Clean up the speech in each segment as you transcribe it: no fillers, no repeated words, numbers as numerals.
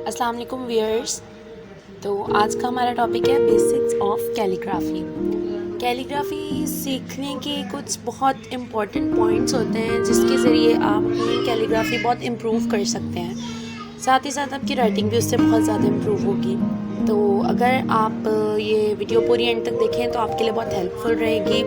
अस्सलाम वालेकुम व्यूअर्स। तो आज का हमारा टॉपिक है बेसिक्स ऑफ कैलीग्राफी। कैलीग्राफी सीखने के कुछ बहुत इम्पॉर्टेंट पॉइंट्स होते हैं जिसके ज़रिए आप अपनी कैलीग्राफी बहुत इम्प्रूव कर सकते हैं। साथ ही साथ आपकी राइटिंग भी उससे बहुत ज़्यादा इम्प्रूव होगी। तो अगर आप ये वीडियो पूरी एंड तक देखें तो आपके लिए बहुत हेल्पफुल रहेगी।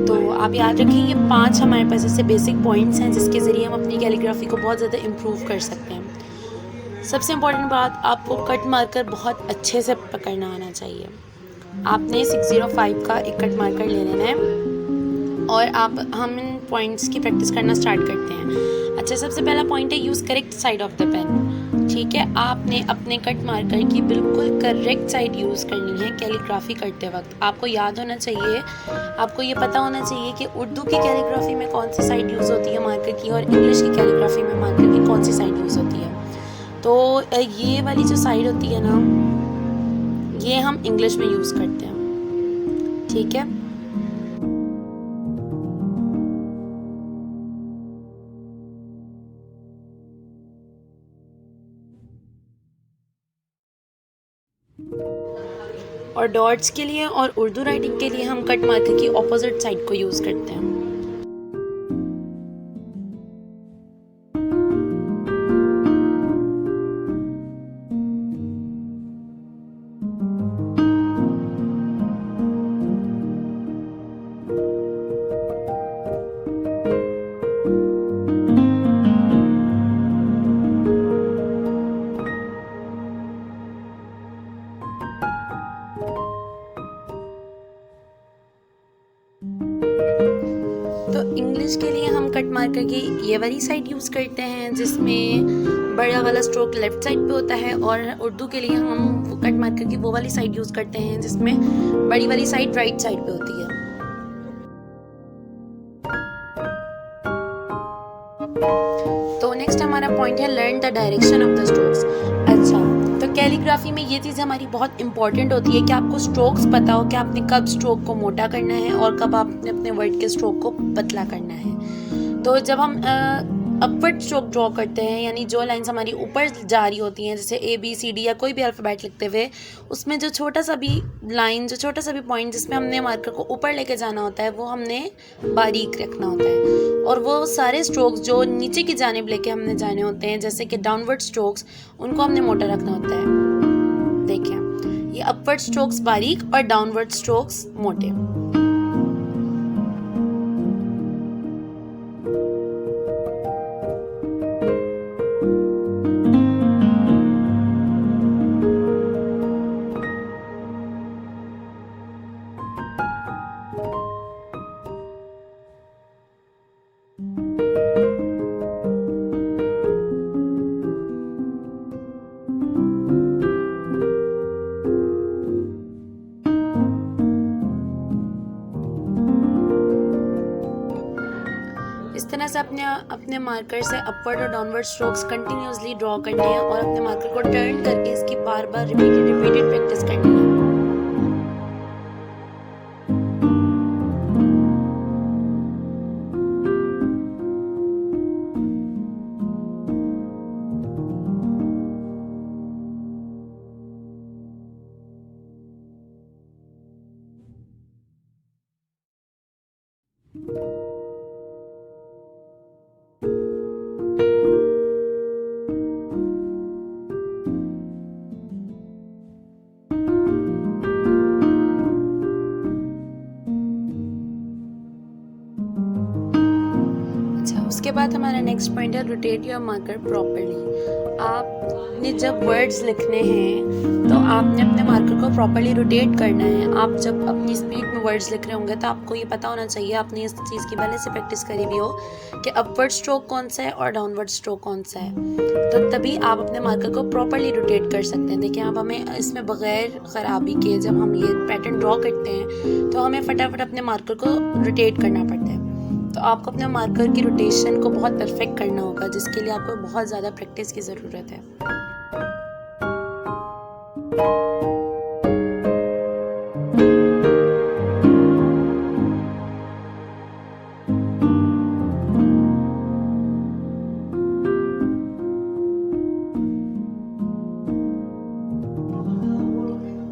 तो आप याद रखें ये 5 हमारे पास ऐसे बेसिक पॉइंट्स हैं जिसके ज़रिए हम अपनी कैलीग्राफी को बहुत ज़्यादा इम्प्रूव कर सकते हैं। सबसे इम्पॉर्टेंट बात, आपको कट मार्कर बहुत अच्छे से पकड़ना आना चाहिए। आपने 605 का एक कट मार्कर ले लेना है और हम इन पॉइंट्स की प्रैक्टिस करना स्टार्ट करते हैं। अच्छा, सबसे पहला पॉइंट है use correct side of the pen. ठीक है, आपने अपने कट मार्कर की बिल्कुल करेक्ट साइड यूज़ करनी है कैलीग्राफी करते वक्त। आपको याद होना चाहिए, आपको ये पता होना चाहिए कि उर्दू की कैलीग्राफी में कौन सी साइड यूज़ होती है मार्कर की और इंग्लिश की कैलीग्राफी में मार्कर की कौन सी साइड यूज़ होती है। तो ये वाली जो साइड होती है ना, ये हम इंग्लिश में यूज़ करते हैं। ठीक है, और डॉट्स के लिए और उर्दू राइटिंग के लिए हम कट मार्कर की ऑपोजिट साइड को यूज़ करते हैं। तो इंग्लिश के लिए हम कट मार्कर की ये वाली साइड यूज़ करते हैं जिसमें बड़ा वाला स्ट्रोक लेफ़्ट साइड पे होता है, और उर्दू के लिए हम कट मार्कर की वो वाली साइड यूज़ करते हैं जिसमें बड़ी वाली साइड राइट साइड पे होती है। तो नेक्स्ट हमारा पॉइंट है learn the direction of the strokes. अच्छा, तो कैलीग्राफी में ये चीज़ हमारी बहुत इंपॉर्टेंट होती है कि आपको स्ट्रोक्स पता हो कि आपने कब स्ट्रोक को मोटा करना है और कब आपने अपने वर्ड के स्ट्रोक को पतला करना है। तो जब हम अपवर्ड स्ट्रोक ड्रॉ करते हैं, यानी जो लाइंस हमारी ऊपर जा रही होती हैं, जैसे ABCD या कोई भी अल्फ़ाबेट लिखते हुए, उसमें जो छोटा सा भी लाइन, जो छोटा सा भी पॉइंट जिसमें हमने मार्कर को ऊपर लेके जाना होता है, वो हमने बारीक रखना होता है। और वो सारे स्ट्रोक्स जो नीचे की जानिब लेके हमने जाने होते हैं, जैसे कि डाउनवर्ड स्ट्रोक्स, उनको हमने मोटा रखना होता है। देखिए, ये अपवर्ड स्ट्रोक्स बारीक और डाउनवर्ड स्ट्रोक्स मोटे। इस तरह से अपने मार्कर से अपवर्ड और डाउनवर्ड स्ट्रोक्स कंटिन्यूसली ड्रॉ करने हैं और अपने मार्कर को टर्न करके इसकी बार बार रिपीटेड प्रैक्टिस करनी है। उसके बाद हमारा नेक्स्ट पॉइंट है रोटेट योर मार्कर प्रॉपरली। आपने जब वर्ड्स लिखने हैं तो आपने अपने मार्कर को प्रॉपरली रोटेट करना है। आप जब अपनी स्पीड में वर्ड्स लिख रहे होंगे तो आपको ये पता होना चाहिए, आपने इस चीज़ की पहले से प्रैक्टिस करी भी हो कि अपवर्ड स्ट्रोक कौन सा है और डाउनवर्ड स्ट्रोक कौन सा है। तो तभी आप अपने मार्कर को प्रॉपरली रोटेट कर सकते हैं। देखिए, अब हमें इसमें बग़ैर ख़राबी के जब हम ये पैटर्न ड्रॉ करते हैं तो हमें फटाफट अपने मार्कर को रोटेट करना पड़ता है। तो आपको अपने मार्कर की रोटेशन को बहुत परफेक्ट करना होगा, जिसके लिए आपको बहुत ज़्यादा प्रैक्टिस की ज़रूरत है।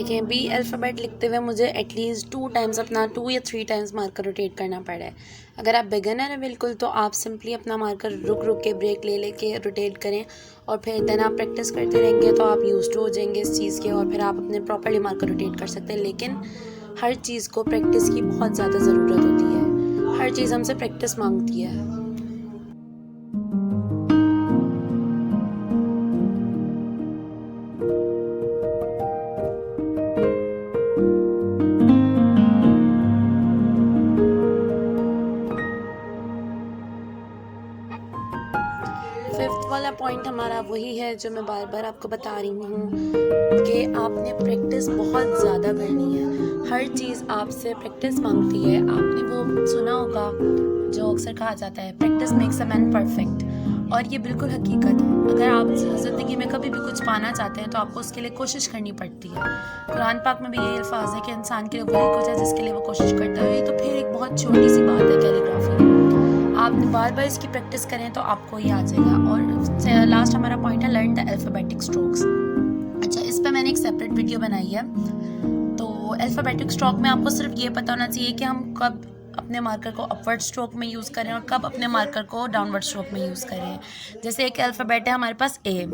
देखिए बी अल्फ़ाबेट लिखते हुए मुझे एटलीस्ट 2 टाइम्स अपना 2 या 3 टाइम्स मार्कर रोटेट करना पड़ा है। अगर आप बिगिनर हैं बिल्कुल तो आप सिंपली अपना मार्कर रुक रुक के ब्रेक ले लेके रोटेट करें और फिर देन आप प्रैक्टिस करते रहेंगे तो आप यूज्ड हो जाएंगे इस चीज़ के और फिर आप अपने प्रॉपर्ली मार्कर रोटेट कर सकते हैं। लेकिन हर चीज़ को प्रैक्टिस की बहुत ज़्यादा ज़रूरत होती है, हर चीज़ हमसे प्रैक्टिस मांगती है। फिफ्थ वाला पॉइंट हमारा वही है जो मैं बार बार आपको बता रही हूँ कि आपने प्रैक्टिस बहुत ज़्यादा करनी है। हर चीज़ आपसे प्रैक्टिस मांगती है। आपने वो सुना होगा जो अक्सर कहा जाता है, practice makes a man perfect, और ये बिल्कुल हकीकत है। अगर आप ज़िंदगी में कभी भी कुछ पाना चाहते हैं तो आपको उसके लिए कोशिश करनी पड़ती है। कुरान पाक में भी यही अल्फाज है कि इंसान के लिए वही कुछ है जिसके लिए वो कोशिश करता है। तो फिर एक बहुत छोटी सी बात है कैलीग्राफी, आप बार बार इसकी प्रैक्टिस करें तो आपको ही आ जाएगा। और लास्ट हमारा पॉइंट है लर्न द अल्फ़ाबेटिक स्ट्रोक्स। अच्छा, इस पर मैंने एक सेपरेट वीडियो बनाई है। तो अल्फ़ाबेटिक स्ट्रोक में आपको सिर्फ ये पता होना चाहिए कि हम कब अपने मार्कर को अपवर्ड स्ट्रोक में यूज़ करें और कब अपने मार्कर को डाउनवर्ड स्ट्रोक में यूज़ करें। जैसे एक अल्फ़ाबेट है हमारे पास ए,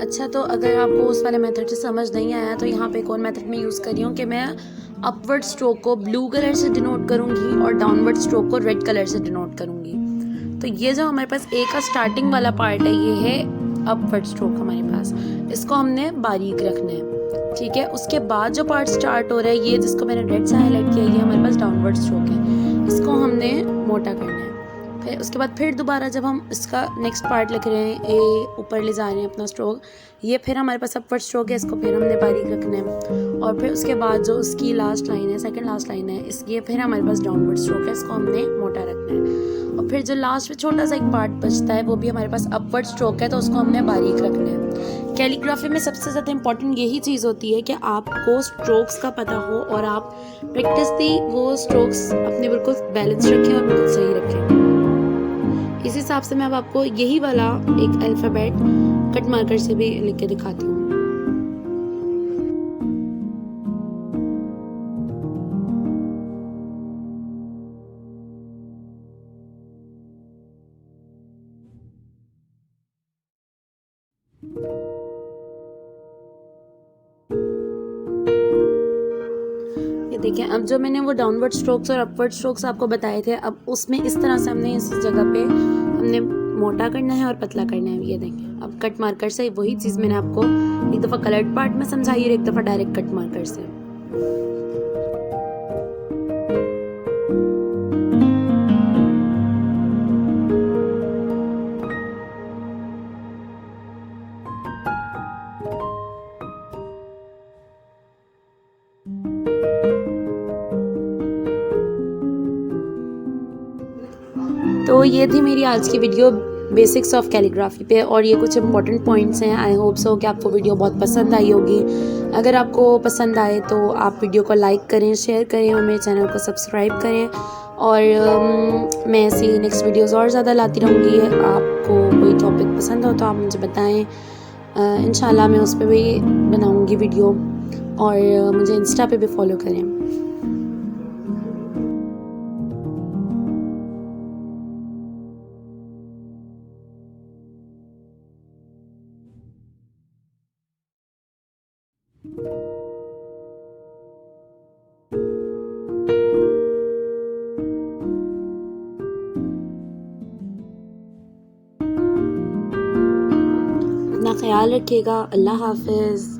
अच्छा, तो अगर आपको उस वाले मेथड से समझ नहीं आया तो यहाँ पे एक और मेथड मैं यूज़ कर रही हूँ कि मैं अपवर्ड स्ट्रोक को ब्लू कलर से डिनोट करूँगी और डाउनवर्ड स्ट्रोक को रेड कलर से डिनोट करूँगी। तो ये जो हमारे पास ए का स्टार्टिंग वाला पार्ट है ये है अपवर्ड स्ट्रोक हमारे पास, इसको हमने बारीक रखना है, ठीक है। उसके बाद जो पार्ट स्टार्ट हो रहा है ये जिसको मैंने रेड से हाईलाइट किया, ये हमारे पास डाउनवर्ड स्ट्रोक है, इसको हमने मोटा करना है। फिर उसके बाद फिर दोबारा जब हम इसका नेक्स्ट पार्ट लिख रहे हैं, ए ऊपर ले जा रहे हैं अपना स्ट्रोक, ये फिर हमारे पास अपवर्ड स्ट्रोक है, इसको फिर हमने बारीक रखना है। और फिर उसके बाद जो उसकी लास्ट लाइन है, सेकंड लास्ट लाइन है, ये फिर हमारे पास डाउनवर्ड स्ट्रोक है, इसको हमने मोटा रखना है। और फिर जो लास्ट में छोटा सा एक पार्ट बचता है वो भी हमारे पास अपवर्ड स्ट्रोक है, तो उसको हमने बारीक रखना है। कैलीग्राफी में सबसे ज़्यादा इंपॉर्टेंट यही चीज़ होती है कि आपको स्ट्रोक्स का पता हो और आप प्रैक्टिस दी वो स्ट्रोक्स अपने बिल्कुल बैलेंस रखें और बिल्कुल सही रखें। इस हिसाब से मैं अब आपको यही वाला एक अल्फ़ाबेट कट मार्कर से भी लिख के दिखाती हूँ। ये देखिए, अब जो मैंने वो डाउनवर्ड स्ट्रोक्स और अपवर्ड स्ट्रोक्स आपको बताए थे, अब उसमें इस तरह से हमने इस जगह पे हमने मोटा करना है और पतला करना है। ये देखें, अब कट मार्कर से वही चीज़ मैंने आपको एक दफ़ा कलर्ड पार्ट में समझाई और एक दफ़ा डायरेक्ट कट मार्कर से। तो ये थी मेरी आज की वीडियो बेसिक्स ऑफ कैलीग्राफी पे, और ये कुछ इंपॉर्टेंट पॉइंट्स हैं। आई होप सो कि आपको वीडियो बहुत पसंद आई होगी। अगर आपको पसंद आए तो आप वीडियो को लाइक करें, शेयर करें और मेरे चैनल को सब्सक्राइब करें और मैं ऐसी नेक्स्ट वीडियोस और ज़्यादा लाती रहूँगी। आपको कोई टॉपिक पसंद हो तो आप मुझे बताएं, इंशाल्लाह मैं उस पर भी बनाऊँगी वीडियो। और मुझे इंस्टा पे भी फॉलो करें। अपना ख्याल रखिएगा। अल्लाह हाफ़िज़।